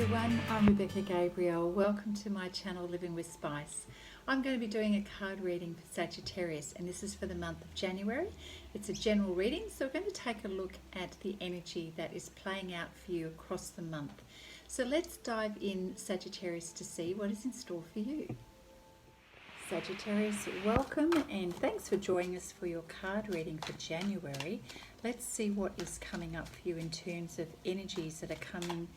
everyone, I'm Rebecca Gabriel. Welcome to my channel Living with Spice. I'm going to be doing a card reading for Sagittarius, and this is for the month of January. It's a general reading, so we're going to take a look at the energy that is playing out for you across the month. So let's dive in, Sagittarius, to see what is in store for you. Sagittarius, welcome and thanks for joining us for your card reading for January. Let's see what is coming up for you in terms of energies that are coming,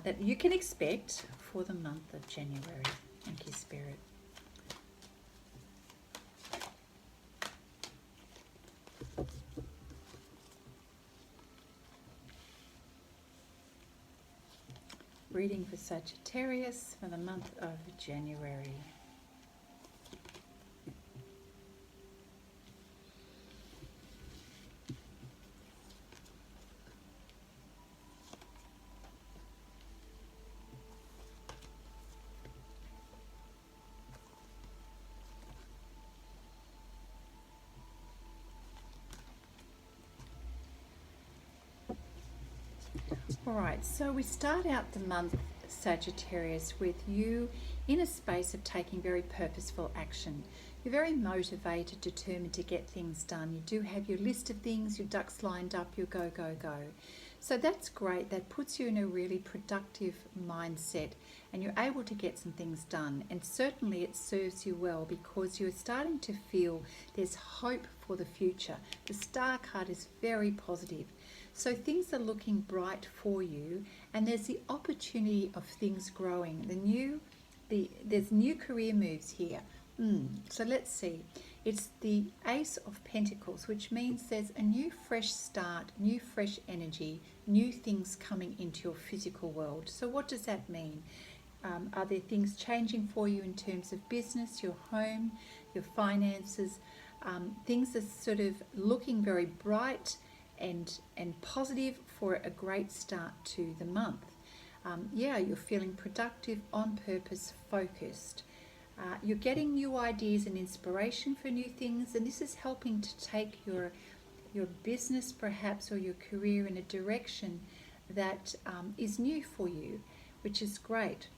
that you can expect for the month of January. Thank you, Spirit. Reading for Sagittarius for the month of January. Alright, so we start out the month, Sagittarius, with you in a space of taking very purposeful action. You're very motivated, determined to get things done. You do have your list of things, your ducks lined up, your go, go, go. So that's great. That puts you in a really productive mindset and you're able to get some things done. And certainly it serves you well because you're starting to feel there's hope for the future. The Star card is very positive. So things are looking bright for you and there's the opportunity of things growing. There's new career moves here. So let's see. It's the Ace of Pentacles, which means there's a new fresh start, new fresh energy, new things coming into your physical world. So what does that mean? Are there things changing for you in terms of business, your home, your finances? Things are sort of looking very bright and positive for a great start to the month. You're feeling productive, on purpose, focused. You're getting new ideas and inspiration for new things, and this is helping to take your business perhaps or your career in a direction that is new for you, which is great.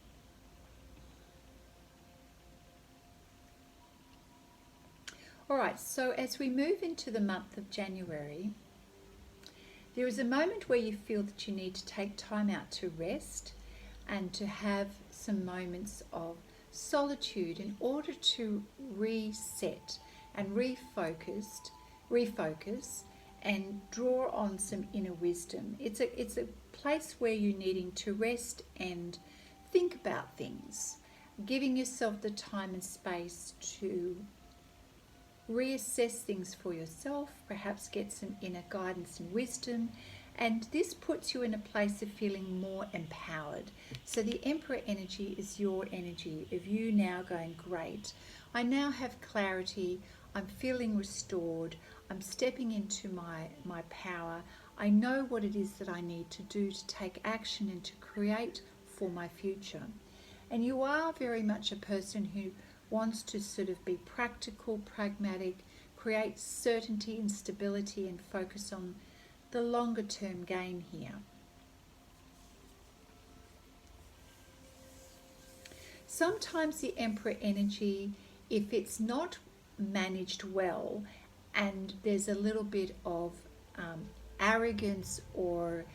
Alright, so as we move into the month of January, there is a moment where you feel that you need to take time out to rest and to have some moments of solitude in order to reset and refocus and draw on some inner wisdom. It's a place where you're needing to rest and think about things, giving yourself the time and space to reassess things for yourself, perhaps get some inner guidance and wisdom, and this puts you in a place of feeling more empowered. So the Emperor energy is your energy of you now going, great, I now have clarity, I'm feeling restored, I'm stepping into my power, I know what it is that I need to do to take action and to create for my future. And you are very much a person who wants to sort of be practical, pragmatic, create certainty and stability and focus on the longer term gain here. Sometimes the Emperor energy, if it's not managed well and there's a little bit of arrogance or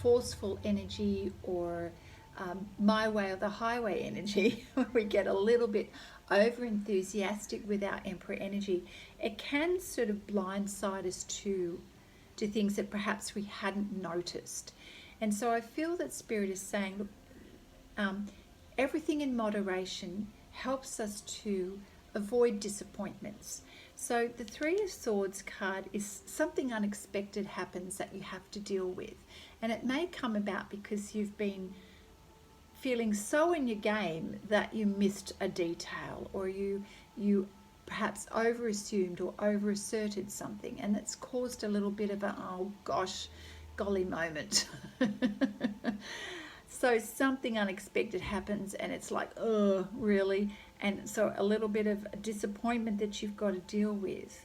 forceful energy or my way or the highway energy, we get a little bit over enthusiastic with our Emperor energy, it can sort of blindside us to things that perhaps we hadn't noticed. And so I feel that Spirit is saying, look, everything in moderation helps us to avoid disappointments. So the Three of Swords card is something unexpected happens that you have to deal with. And it may come about because you've been feeling so in your game that you missed a detail, or you perhaps over-assumed or over-asserted something, and that's caused a little bit of a, oh gosh, golly moment. So something unexpected happens and it's like, oh, really? And so a little bit of disappointment that you've got to deal with.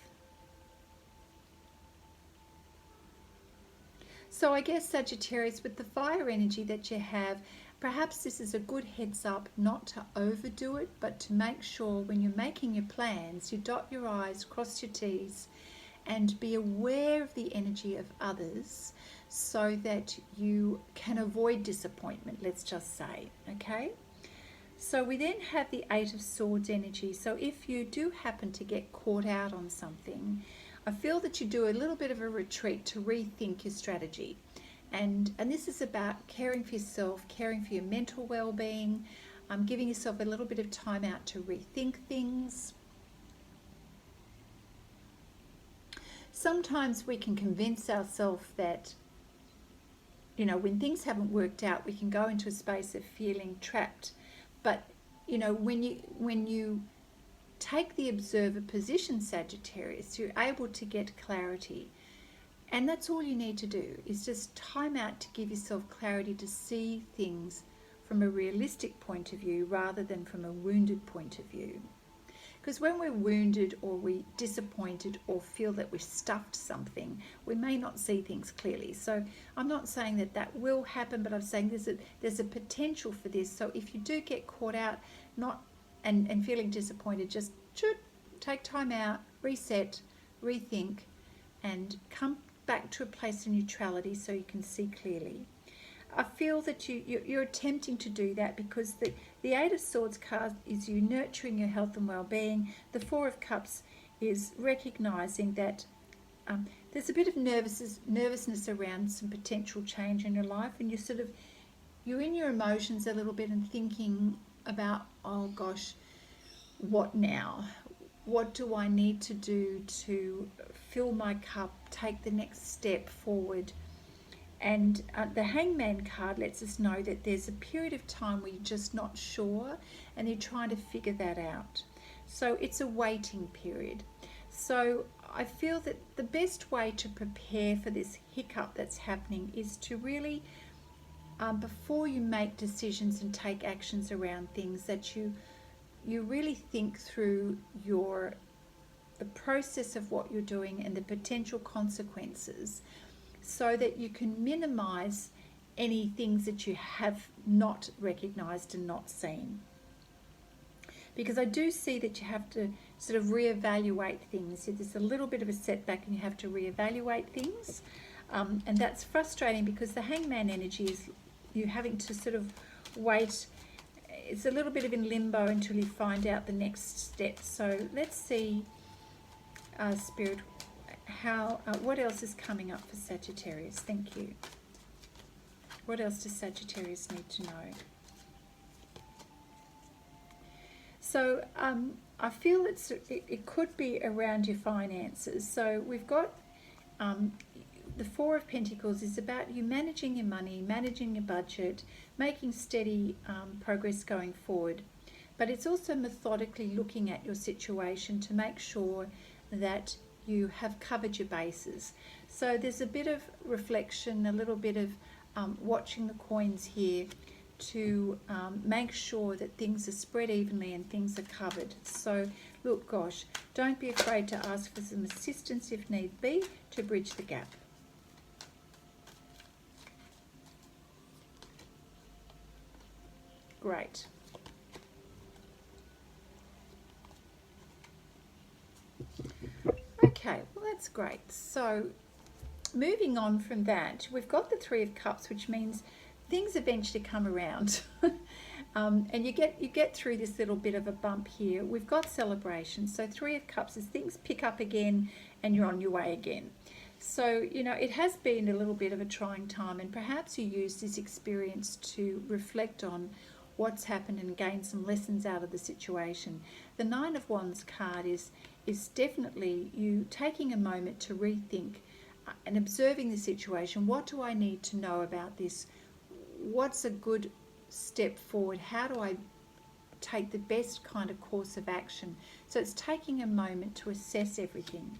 So I guess Sagittarius, with the fire energy that you have, perhaps this is a good heads up not to overdo it, but to make sure when you're making your plans, you dot your I's, cross your T's, and be aware of the energy of others so that you can avoid disappointment, let's just say, okay? So we then have the Eight of Swords energy. So if you do happen to get caught out on something, I feel that you do a little bit of a retreat to rethink your strategy. And this is about caring for yourself, caring for your mental well-being, giving yourself a little bit of time out to rethink things. Sometimes we can convince ourselves that, you know, when things haven't worked out, we can go into a space of feeling trapped. But, you know, when you take the observer position, Sagittarius, you're able to get clarity. And that's all you need to do, is just time out to give yourself clarity to see things from a realistic point of view rather than from a wounded point of view. Because when we're wounded or we're disappointed or feel that we've stuffed something, we may not see things clearly. So I'm not saying that that will happen, but I'm saying there's a potential for this. So if you do get caught out and feeling disappointed, just take time out, reset, rethink, and come back to a place of neutrality so you can see clearly. I feel that you're attempting to do that because the Eight of Swords card is you nurturing your health and well-being. The Four of Cups is recognizing that there's a bit of nervousness around some potential change in your life, and you're in your emotions a little bit and thinking about, oh gosh, what now? What do I need to do to fill my cup, take the next step forward? And the Hangman card lets us know that there's a period of time where you're just not sure and you're trying to figure that out. So it's a waiting period. So I feel that the best way to prepare for this hiccup that's happening is to really, before you make decisions and take actions around things, that you really think through the process of what you're doing and the potential consequences, so that you can minimize any things that you have not recognized and not seen. Because I do see that you have to sort of reevaluate things. So there's a little bit of a setback and you have to reevaluate things. And that's frustrating because the Hangman energy is you having to sort of wait. It's a little bit of in limbo until you find out the next step. So let's see, Spirit, what else is coming up for Sagittarius? Thank you. What else does Sagittarius need to know? So I feel it could be around your finances. So we've got the Four of Pentacles is about you managing your money, managing your budget, making steady progress going forward. But it's also methodically looking at your situation to make sure that you have covered your bases. So there's a bit of reflection, a little bit of watching the coins here to make sure that things are spread evenly and things are covered. So look, gosh, don't be afraid to ask for some assistance if need be to bridge the gap. Great. Okay, well that's great. So moving on from that, we've got the Three of Cups, which means things eventually come around. And you get through this little bit of a bump here. We've got celebration. So Three of Cups is things pick up again and you're on your way again. So, you know, it has been a little bit of a trying time, and perhaps you use this experience to reflect on what's happened and gain some lessons out of the situation. The Nine of Wands card is definitely you taking a moment to rethink and observing the situation. What do I need to know about this? What's a good step forward? How do I take the best kind of course of action? So it's taking a moment to assess everything.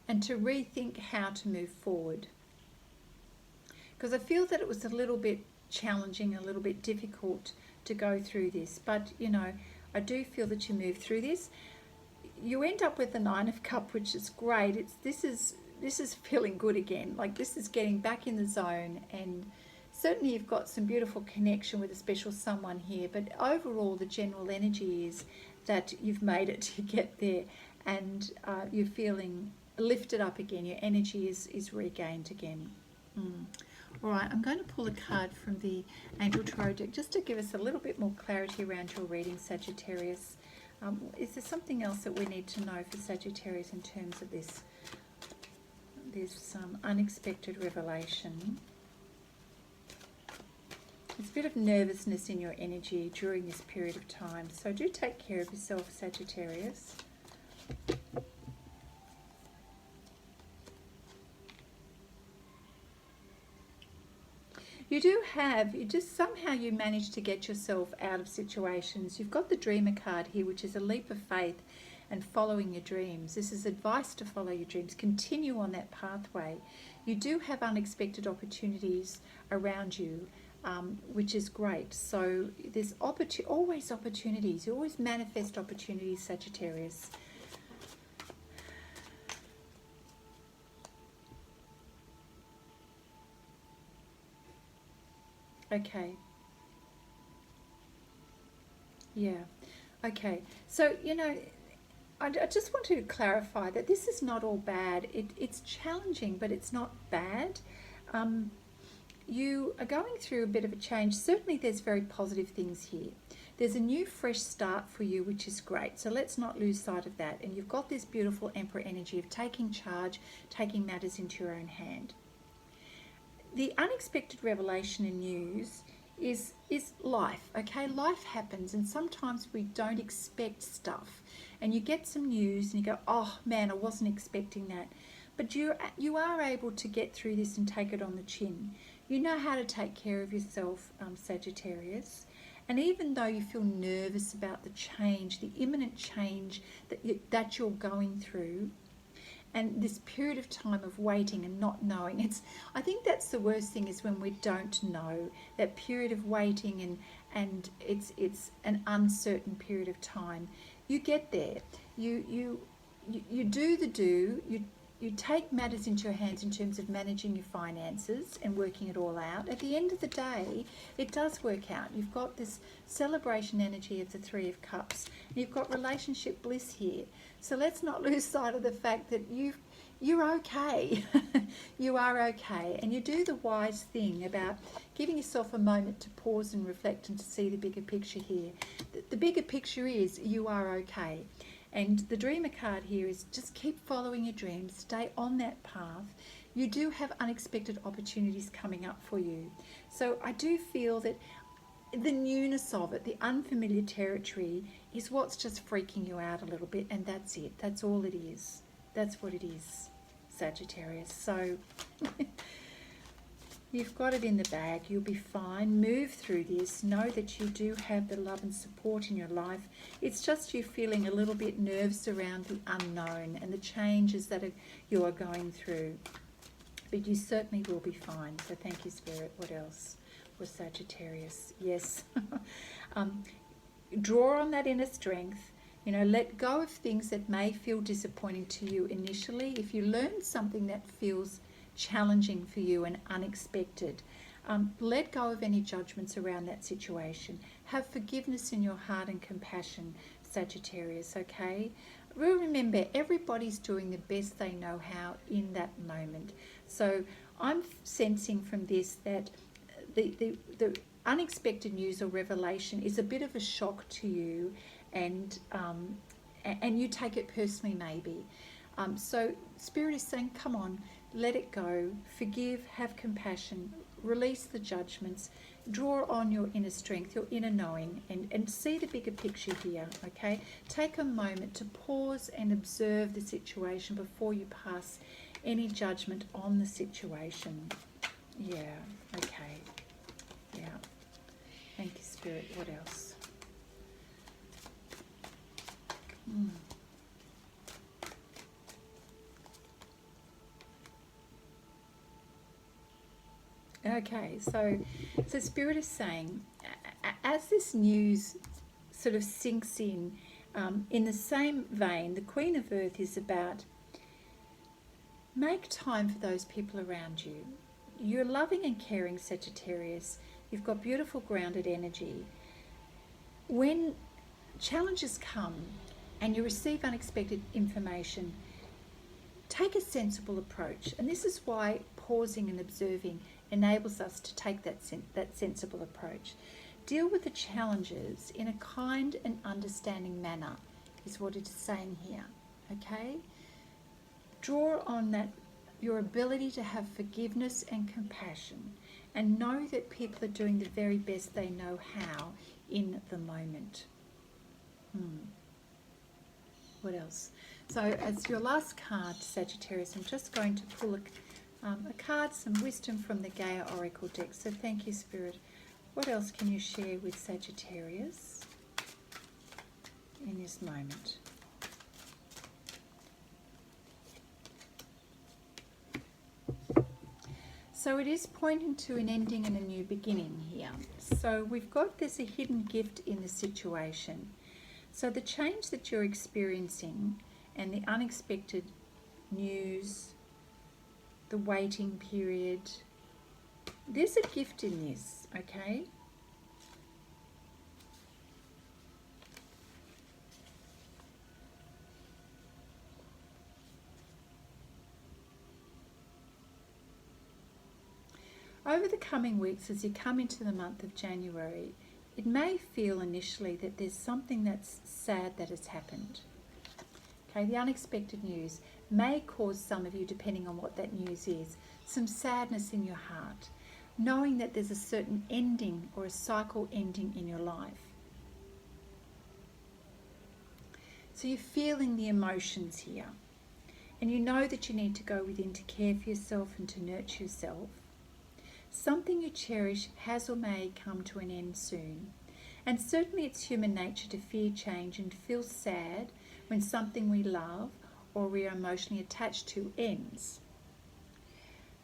And to rethink how to move forward. Because I feel that it was a little bit challenging, a little bit difficult to go through this. But, you know, I do feel that you moved through this. you end up with the Nine of Cups, which is great. This is feeling good again. Like, this is getting back in the zone, and certainly you've got some beautiful connection with a special someone here. But overall, the general energy is that you've made it to get there, and you're feeling lifted up again. Your energy is regained again. All right, I'm going to pull a card from the Angel Tarot deck just to give us a little bit more clarity around your reading, Sagittarius. Is there something else that we need to know for Sagittarius in terms of this? There's some unexpected revelation. There's a bit of nervousness in your energy during this period of time. So do take care of yourself, Sagittarius. Somehow you manage to get yourself out of situations. You've got the Dreamer card here, which is a leap of faith and following your dreams. This is advice to follow your dreams. Continue on that pathway. You do have unexpected opportunities around you, which is great. So there's always opportunities. You always manifest opportunities, Sagittarius. Okay. Yeah. Okay. So, I just want to clarify that this is not all bad. It's challenging, but it's not bad. You are going through a bit of a change. Certainly there's very positive things here. There's a new fresh start for you, which is great. So let's not lose sight of that. And you've got this beautiful Emperor energy of taking charge, taking matters into your own hand. The unexpected revelation and news is life, okay? Life happens, and sometimes we don't expect stuff. And you get some news and you go, oh man, I wasn't expecting that. But you are able to get through this and take it on the chin. You know how to take care of yourself, Sagittarius. And even though you feel nervous about the change, the imminent change that you're going through, and this period of time of waiting and not knowing, I think that's the worst thing, is when we don't know. That period of waiting and it's an uncertain period of time. You get there. You do the do. You take matters into your hands in terms of managing your finances and working it all out. At the end of the day, it does work out. You've got this celebration energy of the Three of Cups. You've got relationship bliss here. So let's not lose sight of the fact that you're okay. You are okay. And you do the wise thing about giving yourself a moment to pause and reflect and to see the bigger picture here. The bigger picture is you are okay. And the Dreamer card here is just keep following your dreams, stay on that path. You do have unexpected opportunities coming up for you. So I do feel that the newness of it, the unfamiliar territory, is what's just freaking you out a little bit, and that's it. That's all it is. That's what it is, Sagittarius. So you've got it in the bag. You'll be fine. Move through this. Know that you do have the love and support in your life. It's just you feeling a little bit nervous around the unknown and the changes that you are going through. But you certainly will be fine. So thank you, Spirit. What else was Sagittarius? Yes. Draw on that inner strength. Let go of things that may feel disappointing to you initially. If you learn something that feels challenging for you and unexpected, let go of any judgments around that situation. Have forgiveness in your heart and compassion, Sagittarius, okay? Remember, everybody's doing the best they know how in that moment. So I'm sensing from this that the unexpected news or revelation is a bit of a shock to you, and you take it personally maybe. So Spirit is saying, come on, let it go, forgive, have compassion, release the judgments, draw on your inner strength, your inner knowing, and see the bigger picture here, okay? Take a moment to pause and observe the situation before you pass any judgment on the situation. Yeah, okay. Yeah. Thank you, Spirit. What else? Okay, so Spirit is saying, as this news sort of sinks in, in the same vein, the Queen of Earth is about make time for those people around you. You're loving and caring, Sagittarius. You've got beautiful grounded energy. When challenges come and you receive unexpected information, take a sensible approach. And this is why pausing and observing enables us to take that sensible approach. Deal with the challenges in a kind and understanding manner, is what it is saying here, okay? Draw on that, your ability to have forgiveness and compassion, and know that people are doing the very best they know how in the moment. What else? So as your last card, Sagittarius, I'm just going to pull a card, some wisdom from the Gaia Oracle deck. So thank you, Spirit. What else can you share with Sagittarius in this moment? So it is pointing to an ending and a new beginning here. So there's a hidden gift in the situation. So the change that you're experiencing and the unexpected news, the waiting period, there's a gift in this, okay? Over the coming weeks, as you come into the month of January, it may feel initially that there's something that's sad that has happened. Okay, the unexpected news may cause some of you, depending on what that news is, some sadness in your heart, knowing that there's a certain ending or a cycle ending in your life. So you're feeling the emotions here, and you know that you need to go within to care for yourself and to nurture yourself. Something you cherish has or may come to an end soon. And certainly it's human nature to fear change and feel sad when something we love or we are emotionally attached to ends.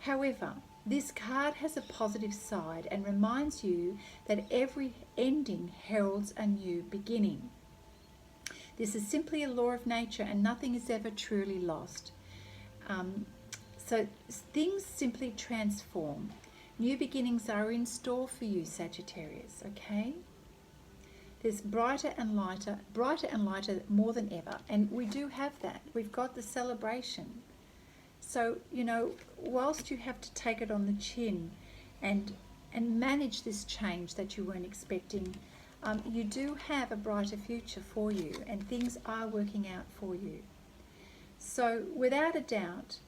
However, this card has a positive side and reminds you that every ending heralds a new beginning. This is simply a law of nature and nothing is ever truly lost. So things simply transform. New beginnings are in store for you, Sagittarius, okay? There's brighter and lighter more than ever. And we do have that. We've got the celebration. So, you know, whilst you have to take it on the chin and manage this change that you weren't expecting, you do have a brighter future for you and things are working out for you. So, without a doubt,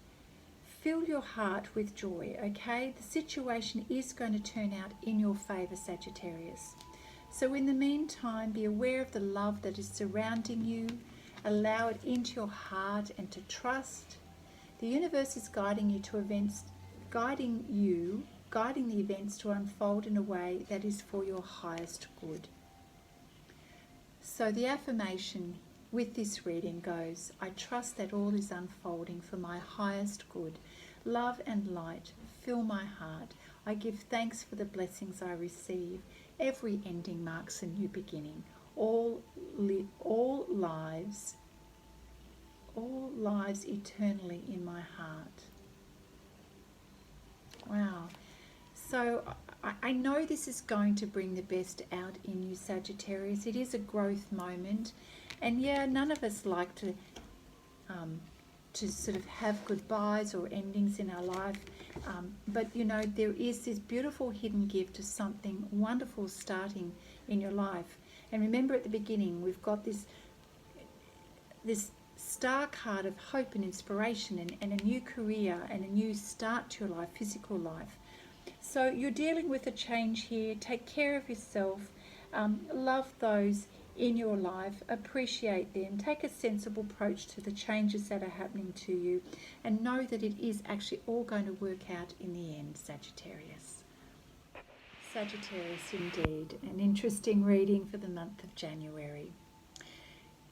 fill your heart with joy, okay? The situation is going to turn out in your favour, Sagittarius. So in the meantime, be aware of the love that is surrounding you. Allow it into your heart and to trust. The universe is guiding you to events, guiding the events to unfold in a way that is for your highest good. So the affirmation with this reading goes, I trust that all is unfolding for my highest good. Love and light fill my heart. I give thanks for the blessings I receive. Every ending marks a new beginning. All lives eternally in my heart. Wow. So I know this is going to bring the best out in you, Sagittarius. It is a growth moment. And yeah, none of us like to sort of have goodbyes or endings in our life. But, you know, there is this beautiful hidden gift of something wonderful starting in your life. And remember at the beginning, we've got this star card of hope and inspiration and a new career and a new start to your life, physical life. So you're dealing with a change here. Take care of yourself. Love those in your life, appreciate them, take a sensible approach to the changes that are happening to you, and know that it is actually all going to work out in the end, Sagittarius. Sagittarius, indeed, an interesting reading for the month of January.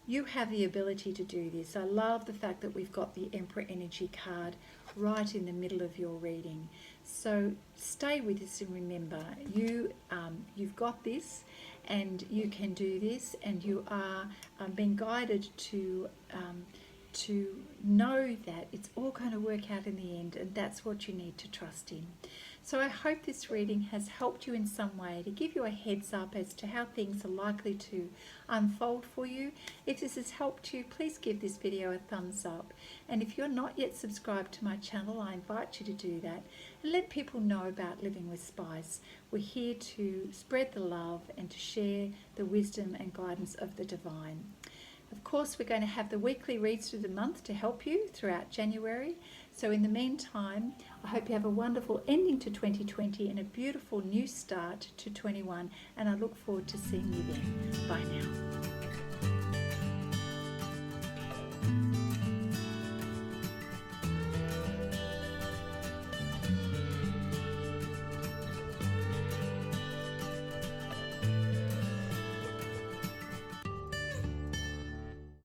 You have the ability to do this. I love the fact that we've got the Emperor energy card right in the middle of your reading. So stay with us and remember, you've got this, and you can do this, and you are being guided to know that it's all going to work out in the end, and that's what you need to trust in. So I hope this reading has helped you in some way to give you a heads up as to how things are likely to unfold for you. If this has helped you, please give this video a thumbs up. And if you're not yet subscribed to my channel, I invite you to do that and let people know about Living with Spice. We're here to spread the love and to share the wisdom and guidance of the divine. Of course, we're going to have the weekly reads through the month to help you throughout January. So in the meantime, I hope you have a wonderful ending to 2020 and a beautiful new start to 21. And I look forward to seeing you then. Bye now.